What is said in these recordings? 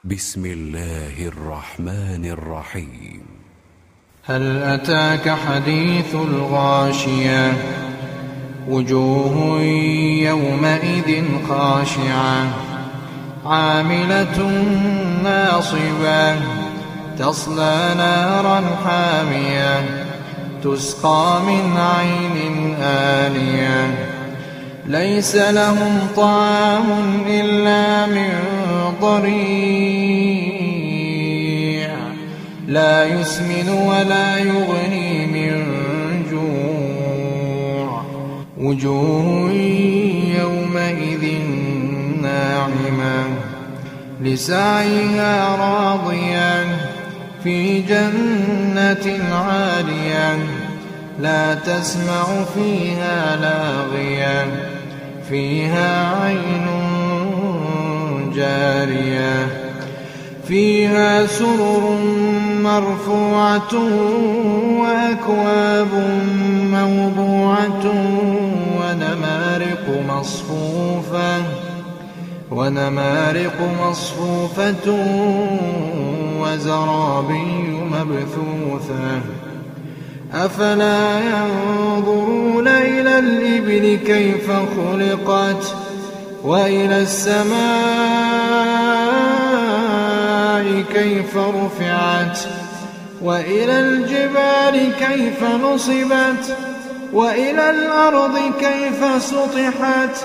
بسم الله الرحمن الرحيم. هل أتاك حديث الغاشية؟ وجوه يومئذ خاشعة عاملة ناصبة تصلى نارا حامية تسقى من عين آنية ليس لهم طعام إلا من ضريع لا يسمن ولا يغني من جوع وجوه يومئذ ناعمة لسعيها راضية في جنة عالية لا تسمع فيها لاغية فيها عين جارية فيها سرر مرفوعة وأكواب موضوعة ونمارق مصفوفة وزرابي مبثوثة أفلا ينظرون إلى الإبل كيف خلقت وإلى السماء كيف رفعت وإلى الجبال كيف نصبت وإلى الأرض كيف سطحت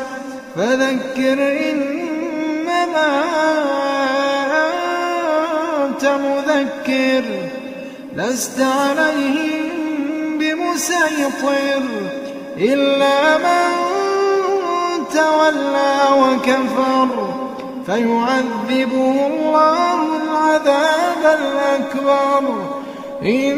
فذكر إنما أنت مذكر لست عليهم بمسيطر إلا من تولى وكفر فيعذبه الله العذاب الأكبر إن